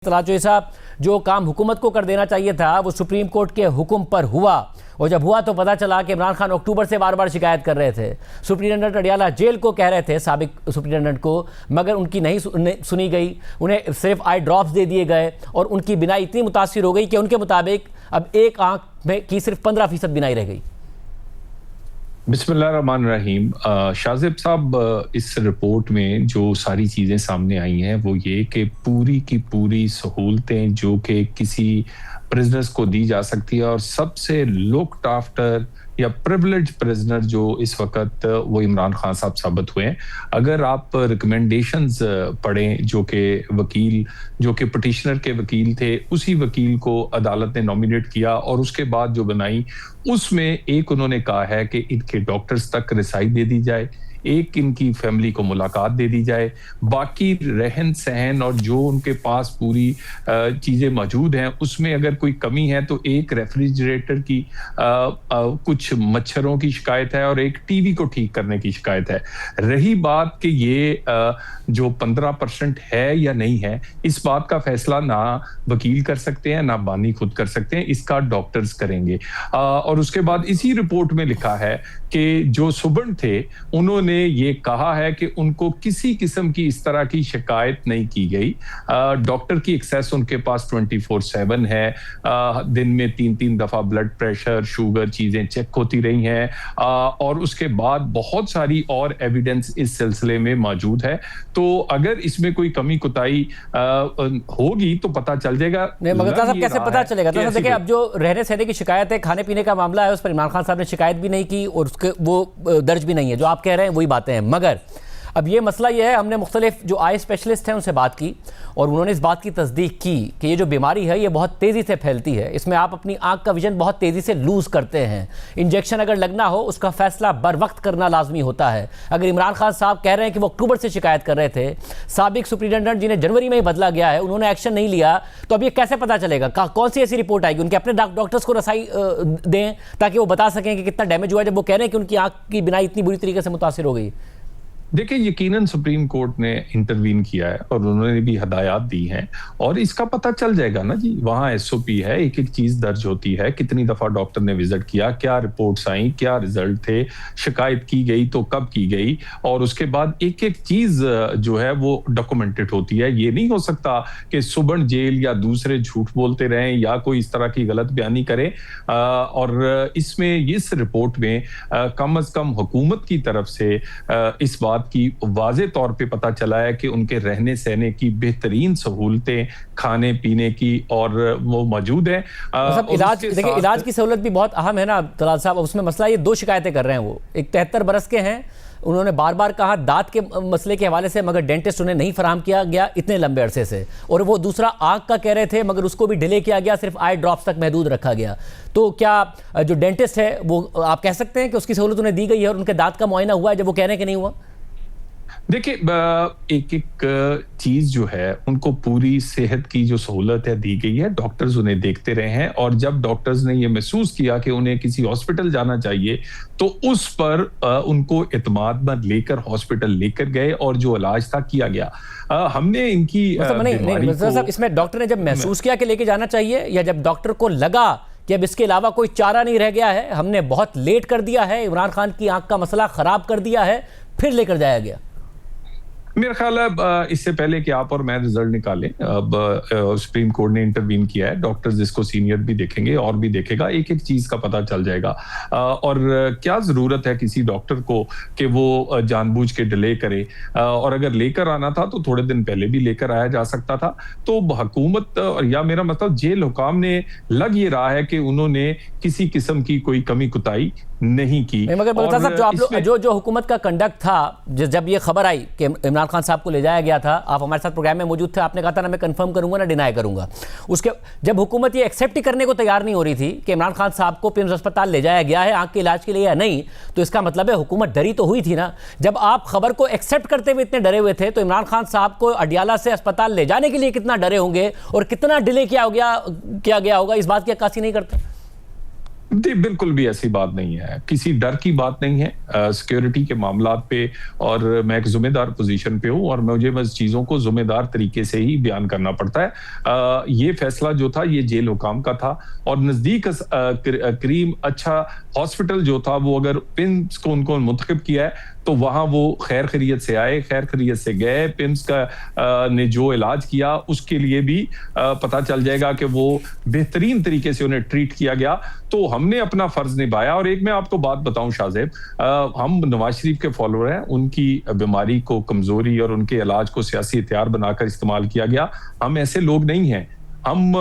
तलाजोई साहब, जो काम हुकूमत को कर देना चाहिए था वो सुप्रीम कोर्ट के हुक्म पर हुआ, और जब हुआ तो पता चला कि इमरान खान अक्टूबर से बार बार शिकायत कर रहे थे। सुप्रिटेंडेंट अडियाला जेल को कह रहे थे साबिक सुप्रिटेंडेंट को, मगर उनकी नहीं सुनी गई। उन्हें सिर्फ आई ड्रॉप्स दे दिए गए और उनकी बिनाई इतनी मुतासिर हो गई कि उनके मुताबिक अब एक आंख में की सिर्फ 15% बिनाई रह गई। बिस्मिल्लाहिर्रहमानिर्रहीम। शाजिब साहब, इस रिपोर्ट में जो सारी चीज़ें सामने आई हैं वो ये कि पूरी की पूरी सहूलतें जो कि किसी प्रिजनर्स को दी जा सकती है, और सबसे लुक्ड आफ्टर या प्रिविलेज प्रिजनर जो इस वक्त वो इमरान खान साहब साबित हुए हैं। अगर आप रिकमेंडेशंस पढ़ें जो कि वकील जो कि पिटिशनर के वकील थे, उसी वकील को अदालत ने नॉमिनेट किया और उसके बाद जो बनाई उसमें एक उन्होंने कहा है कि इनके डॉक्टर्स तक रिसाई दे दी जाए, एक इनकी फैमिली को मुलाकात दे दी जाए, बाकी रहन सहन और जो उनके पास पूरी चीजें मौजूद हैं उसमें अगर कोई कमी है तो एक रेफ्रिजरेटर की कुछ मच्छरों की शिकायत है और एक टीवी को ठीक करने की शिकायत है। रही बात कि ये जो 15% है या नहीं है, इस बात का फैसला ना वकील कर सकते हैं ना बानी खुद कर सकते हैं, इसका डॉक्टर्स करेंगे। और उसके बाद इसी रिपोर्ट में लिखा है कि जो सुबन थे उन्होंने ये कहा है कि उनको किसी किस्म की इस तरह की शिकायत नहीं की गई। डॉक्टर की एक्सेस उनके पास 24/7 है। दिन में 3-3 दफा ब्लड प्रेशर, शुगर चीजें चेक होती रही हैं, और उसके बाद बहुत सारी और एविडेंस इस सिलसिले में मौजूद है। तो अगर इसमें कोई कमी कुताही होगी तो पता चल जाएगा। मगर साहब कैसे पता चलेगा? तो देखिए, अब जो रहने सहने की शिकायत है, खाने पीने का मामला है, उस पर इमरान खान साहब ने शिकायत भी नहीं की और उसके वो दर्ज भी नहीं है। जो आप कह रहे हैं वही बातें हैं, मगर अब ये मसला ये है, हमने मुख्तलिफ जो आई स्पेशलिस्ट हैं उनसे बात की और उन्होंने इस बात की तस्दीक की कि ये जो बीमारी है ये बहुत तेज़ी से फैलती है, इसमें आप अपनी आंख का विजन बहुत तेज़ी से लूज़ करते हैं। इंजेक्शन अगर लगना हो उसका फैसला बर वक्त करना लाजमी होता है। अगर इमरान खान साहब कह रहे हैं कि वो अक्टूबर से शिकायत कर रहे थे, साबिक सुप्रिटेंडेंट जिन्हें जनवरी में ही बदला गया है उन्होंने एक्शन नहीं लिया, तो अब ये कैसे पता चलेगा? कौन सी ऐसी रिपोर्ट आएगी? उनके अपने डॉक्टर्स को रसाई दें ताकि वो बता सकें कि कितना डैमेज हुआ है, जब वो कह रहे हैं कि उनकी आंख की बिनाई इतनी बुरी तरीके से मुतासिर हो गई। देखिए, यकीनन सुप्रीम कोर्ट ने इंटरवीन किया है और उन्होंने भी हदायत दी हैं, और इसका पता चल जाएगा ना जी। वहाँ एसओपी है, एक एक चीज दर्ज होती है, कितनी दफा डॉक्टर ने विजिट किया, क्या रिपोर्ट्स आई, क्या रिजल्ट थे, शिकायत की गई तो कब की गई, और उसके बाद एक एक चीज जो है वो डॉक्यूमेंटेड होती है। ये नहीं हो सकता कि सुबह जेल या दूसरे झूठ बोलते रहें या कोई इस तरह की गलत बयानी करें। और इसमें इस रिपोर्ट में कम अज कम हुकूमत की तरफ से इस बात की वाज़े तौर पे पता चला है कि उनके रहने सहने की बेहतरीन सहूलतें, खाने पीने की और वो मौजूद है। इलाज, देखिए इलाज की सहूलत भी बहुत अहम है ना तलाल साहब। उसमें मसला ये 2 शिकायतें कर रहे हैं वो। एक 73 बरस के हैं, उन्होंने बार बार कहा दांत के मसले के हवाले से, मगर डेंटिस्ट उन्हें नहीं फराहम किया गया इतने लंबे अरसे से, और वो दूसरा आंख का कह रहे थे मगर उसको भी डिले किया गया, सिर्फ आई ड्रॉप्स तक महदूद रखा गया। तो क्या जो डेंटिस्ट है वो आप कह सकते हैं कि उसकी सहूलत उन्हें दी गई है और उनके दांत का मुआयना हुआ है जब वो कह रहे हैं कि नहीं हुआ? देखिए, एक एक चीज जो है उनको पूरी सेहत की जो सहूलत है दी गई है, डॉक्टर्स उन्हें देखते रहे हैं, और जब डॉक्टर्स ने ये महसूस किया कि उन्हें किसी हॉस्पिटल जाना चाहिए तो उस पर उनको इत्मीनान में लेकर हॉस्पिटल लेकर गए और जो इलाज था किया गया। हमने इनकी नहीं, इसमें डॉक्टर ने जब महसूस किया कि लेके जाना चाहिए, या जब डॉक्टर को लगा कि अब इसके अलावा कोई चारा नहीं रह गया है, हमने बहुत लेट कर दिया है, इमरान खान की आंख का मसला खराब कर दिया है, फिर लेकर जाया गया? मेरा ख्याल है इससे पहले कि आप और मैं रिजल्ट निकालें, अब सुप्रीम कोर्ट ने इंटरवीन किया है, डॉक्टर्स इसको सीनियर भी देखेंगे और भी देखेगा, एक एक चीज का पता चल जाएगा। और क्या जरूरत है किसी डॉक्टर को कि वो जानबूझ के डिले करे, और अगर लेकर आना था तो थोड़े दिन पहले भी लेकर आया जा सकता था। तो हुकूमत, या मेरा मतलब जेल हुकाम ने लग ये रहा है कि उन्होंने किसी किस्म की कोई कमी कुताही नहीं की। मगर साहब, जो आप लोग जो हुकूमत का कंडक्ट था, जब ये खबर आई कि इमरान खान साहब को ले जाया गया था, आप हमारे साथ प्रोग्राम में मौजूद थे, आपने कहा था ना मैं कंफर्म करूंगा ना डिनाई करूंगा। उसके जब हुकूमत ये एक्सेप्ट ही करने को तैयार नहीं हो रही थी कि इमरान खान साहब को पिम्स अस्पताल ले जाया गया है आंख के इलाज के लिए या नहीं, तो इसका मतलब है हुकूमत डरी तो हुई थी ना। जब आप खबर को एक्सेप्ट करते हुए इतने डरे हुए थे तो इमरान खान साहब को अडियाला से अस्पताल ले जाने के लिए कितना डरे होंगे और कितना डिले किया गया होगा, इस बात की अक्कासी नहीं करते? बिल्कुल भी ऐसी बात नहीं है, किसी डर की बात नहीं है सिक्योरिटी के मामलात पे। और मैं एक जिम्मेदार पोजीशन पे हूँ और मुझे बस चीजों को जिम्मेदार तरीके से ही बयान करना पड़ता है। ये फैसला जो था ये जेल हुकाम का था और नजदीक करीम अच्छा हॉस्पिटल जो था वो अगर पिम्स को उनको मुंतखब किया है तो वहां वो खैर खैरियत से आए, खैर खैरियत से गए। पिम्स का ने जो इलाज किया उसके लिए भी पता चल जाएगा कि वो बेहतरीन तरीके से उन्हें ट्रीट किया गया। तो हमने अपना फर्ज निभाया। और एक मैं आपको बात बताऊं शाहजेब, हम नवाज शरीफ के फॉलोअर हैं, उनकी बीमारी को, कमजोरी और उनके इलाज को सियासी हथियार बनाकर इस्तेमाल किया गया। हम ऐसे लोग नहीं हैं। हम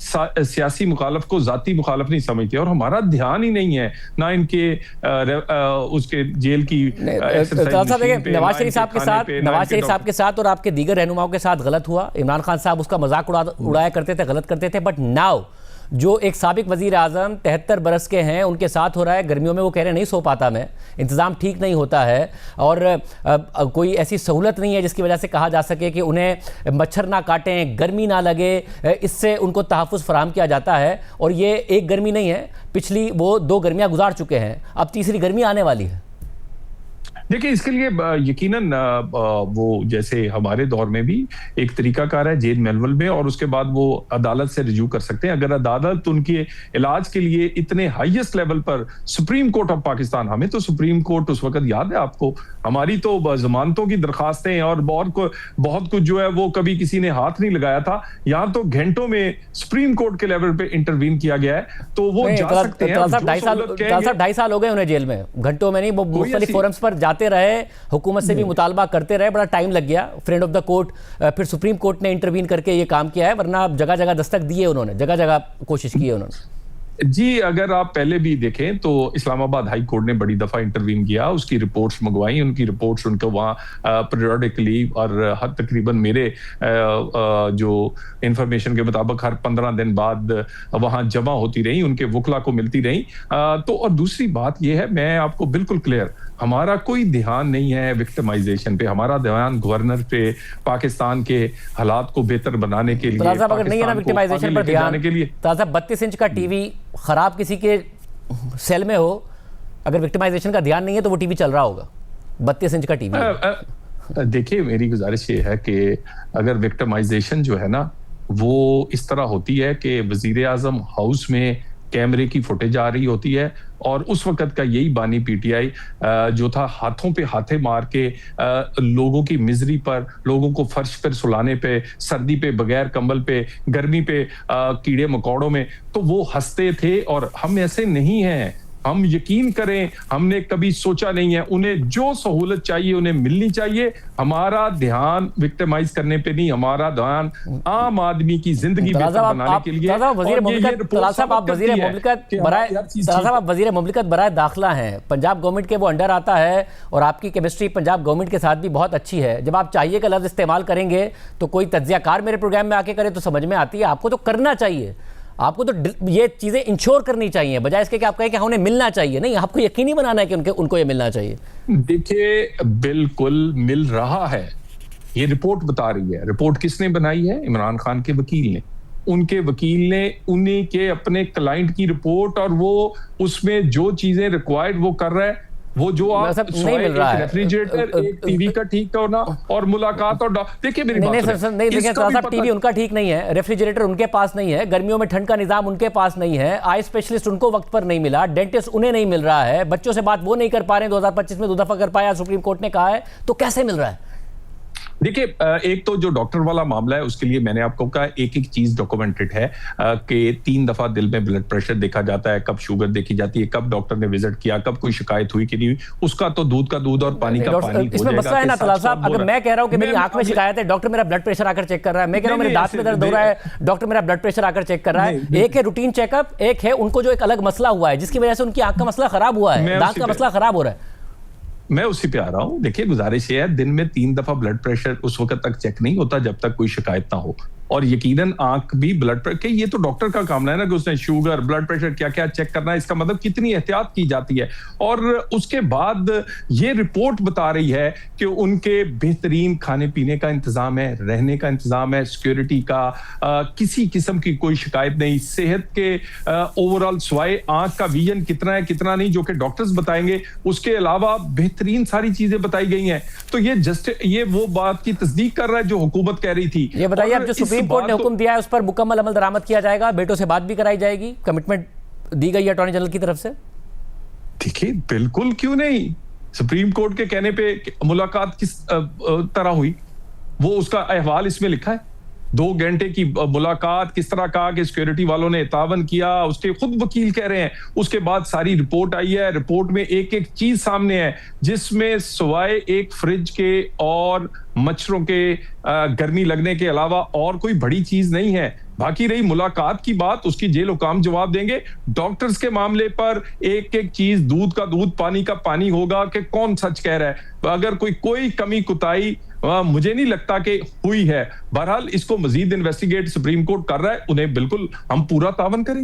सियासी मुखालफ को जाती मुखालफ नहीं समझते और हमारा ध्यान ही नहीं है ना इनके उसके जेल की नवाज शरीफ साहब के साथ और आपके दीगर रहनुमाओं के साथ गलत हुआ। इमरान खान साहब उसका मजाक उड़ाया करते थे, गलत करते थे। बट नाउ जो एक साबिक वजीर आजम 73 बरस के हैं उनके साथ हो रहा है। गर्मियों में वो कह रहे नहीं सो पाता मैं, इंतज़ाम ठीक नहीं होता है और कोई ऐसी सहूलत नहीं है जिसकी वजह से कहा जा सके कि उन्हें मच्छर ना काटें, गर्मी ना लगे, इससे उनको तहफ़्फ़ुज़ फराहम किया जाता है। और ये एक गर्मी नहीं है, पिछली वो 2 गर्मियाँ गुजार चुके हैं, अब तीसरी गर्मी आने वाली है। देखिए, इसके लिए यकीनन वो जैसे हमारे दौर में भी एक तरीकाकार है जेल मेलवल में और उसके बाद वो अदालत से रिज्यू कर सकते हैं। अगर अदालत उनके इलाज के लिए इतने हाईएस्ट लेवल पर, सुप्रीम कोर्ट ऑफ पाकिस्तान, हमें तो सुप्रीम कोर्ट उस वक्त याद है आपको, हमारी तो जमानतों की दरखास्तें और बहुत कुछ जो है वो कभी किसी ने हाथ नहीं लगाया था। यहाँ तो घंटों में सुप्रीम कोर्ट के लेवल पे इंटरवीन किया गया है, तो वो जा सकते हैं। 2.5 साल हो गए उन्हें जेल में, घंटों में नहीं, वो मुख्तलिफ फोरम्स पर जाते रहे, हुकूमत से भी मुतालबा करते रहे, बड़ा टाइम लग गया। फ्रेंड ऑफ द कोर्ट, फिर सुप्रीम कोर्ट ने इंटरवीन करके ये काम किया है, वरना जगह जगह दस्तक दिए उन्होंने, जगह जगह कोशिश की है उन्होंने। जी, अगर आप पहले भी देखें तो इस्लामाबाद हाई कोर्ट ने बड़ी दफा इंटरवीन किया, उसकी रिपोर्ट्स मंगवाई, उनकी रिपोर्ट्स उनको वहाँ पीरियडिकली और हर तकरीबन मेरे जो इंफॉर्मेशन के मुताबिक हर 15 दिन बाद वहाँ जमा होती रही, उनके वकला को मिलती रही। तो और दूसरी बात यह है, मैं आपको बिल्कुल क्लियर, हमारा कोई ध्यान नहीं है विक्टिमाइजेशन पे, हमारा ध्यान गवर्नर पे, पाकिस्तान के हालात को बेहतर बनाने के लिए, अगर नहीं है ना विक्टिमाइजेशन पर ध्यान के लिए। 32 इंच का टीवी खराब किसी के सेल में हो, अगर विक्टिमाइजेशन का ध्यान नहीं है तो वो टीवी चल रहा होगा, 32 इंच का टीवी। देखिए, मेरी गुजारिश ये है कि अगर विक्टिमाइजेशन जो है ना वो इस तरह होती है कि वजीर आजम हाउस में कैमरे की फुटेज आ रही होती है और उस वक्त का यही बानी पीटीआई जो था, हाथों पे हाथे मार के लोगों की मिजरी पर, लोगों को फर्श पर सुलाने पे, सर्दी पे बगैर कंबल पे, गर्मी पे कीड़े मकोड़ों में, तो वो हंसते थे। और हम ऐसे नहीं हैं, हम यकीन करें, हमने कभी सोचा नहीं है। उन्हें जो सहूलत चाहिए उन्हें मिलनी चाहिए। हमारा ध्यान विक्टिमाइज करने पे नहीं, हमारा ध्यान आम आदमी की जिंदगी बेहतर बनाने के लिए। आप वजीर मुमलिकत बराए दाखिला हैं, पंजाब गवर्नमेंट के वो अंडर आता है और आपकी केमिस्ट्री पंजाब गवर्नमेंट के साथ भी बहुत अच्छी है। जब आप चाहिए का लफ्ज इस्तेमाल करेंगे तो कोई तज्जियाकार मेरे प्रोग्राम में आके करे तो समझ में आती है। आपको तो करना चाहिए, आपको तो ये चीजें इंश्योर करनी चाहिए, बजाय इसके कि आप कहें कि उन्हें मिलना चाहिए। नहीं, आपको यकीनी बनाना है कि उनको ये मिलना चाहिए। देखिए, बिल्कुल मिल रहा है, ये रिपोर्ट बता रही है। रिपोर्ट किसने बनाई है? इमरान खान के वकील ने, उनके वकील ने उन्हीं के अपने क्लाइंट की रिपोर्ट, और वो उसमें जो चीजें रिक्वायर्ड वो कर रहा है। वो जो आप नहीं मिल रहा है, रेफ्रिजरेटर, एक टीवी का ठीक होना और मुलाकात और देखिए मेरी बात नहीं, देखिए साहब, टीवी उनका ठीक नहीं है, रेफ्रिजरेटर उनके पास नहीं है, गर्मियों में ठंड का निजाम उनके पास नहीं है, आई स्पेशलिस्ट उनको वक्त पर नहीं मिला, डेंटिस्ट उन्हें नहीं मिल रहा है, बच्चों से बात वो नहीं कर पा रहे हैं, 2025 में 2 दफा कर पाया, सुप्रीम कोर्ट ने कहा है, तो कैसे मिल रहा है? देखिए, एक तो जो डॉक्टर वाला मामला है उसके लिए मैंने आपको कहा एक एक चीज डॉक्यूमेंटेड है कि 3 दफा दिल में ब्लड प्रेशर देखा जाता है, कब शुगर देखी जाती है, कब डॉक्टर ने विजिट किया, कब कोई शिकायत हुई कि नहीं हुई, उसका तो दूध का दूध और पानी का पानी। इसमें मसला है ना तलाल साहब, अगर मैं कह रहा हूं कि मेरी आंख में शिकायत है, डॉक्टर मेरा ब्लड प्रेशर आकर चेक कर रहा है, मैं कह रहा हूं मेरे दांत में दर्द हो रहा है, डॉक्टर मेरा ब्लड प्रेशर आकर चेक कर रहा है। एक है रूटीन चेकअप, एक है उनको जो एक अलग मसला हुआ है जिसकी वजह से उनकी आंख का मसला खराब हुआ है, दांत का मसला खराब हो रहा है। मैं उसी पे आ रहा हूं। देखिए, गुजारिश ये है, दिन में 3 दफा ब्लड प्रेशर उस वक्त तक चेक नहीं होता जब तक कोई शिकायत ना हो। और यकीनन आंख भी ब्लड प्रेशर, ये तो डॉक्टर का काम है ना कि उसने शुगर, ब्लड प्रेशर क्या क्या चेक करना है, इसका मतलब कितनी एहतियात की जाती है। और उसके बाद ये रिपोर्ट बता रही है कि उनके बेहतरीन खाने पीने का इंतजाम है, रहने का इंतजाम है, सिक्योरिटी का किसी किस्म की कोई शिकायत नहीं। सेहत के ओवरऑल स्वाय आंख का विजन कितना है कितना नहीं, जो कि डॉक्टर्स बताएंगे, उसके अलावा बेहतरीन सारी चीजें बताई गई हैं। तो ये वो बात की तस्दीक कर रहा है जो हुकूमत कह रही थी। ये बताइए, अब जो सुप्रीम कोर्ट ने हुक्म दिया है उस पर मुकम्मल अमल दरामद किया जाएगा, बेटों से बात भी कराई जाएगी, कमिटमेंट दी गई है अटॉर्नी जनरल की तरफ से? देखिए, बिल्कुल, क्यों नहीं। सुप्रीम कोर्ट के कहने पे मुलाकात किस तरह हुई, वो उसका अहवाल इसमें लिखा है। 2 घंटे की मुलाकात, किस तरह कहा कि सिक्योरिटी वालों ने तावन किया, उसके खुद वकील कह रहे हैं। उसके बाद सारी रिपोर्ट आई है, रिपोर्ट में एक एक चीज सामने है, जिसमें सिवाय एक फ्रिज के और मच्छरों के गर्मी लगने के अलावा और कोई बड़ी चीज नहीं है। बाकी रही मुलाकात की बात, उसकी जेल हुकाम जवाब देंगे। डॉक्टर्स के मामले पर एक एक चीज, दूध का दूध, पानी का पानी होगा कि कौन सच कह रहा है। अगर कोई कमी कुताही मुझे नहीं लगता कि हुई है। बहरहाल इसको मजीद इन्वेस्टिगेट सुप्रीम कोर्ट कर रहा है, उन्हें बिल्कुल हम पूरा तावन करेंगे।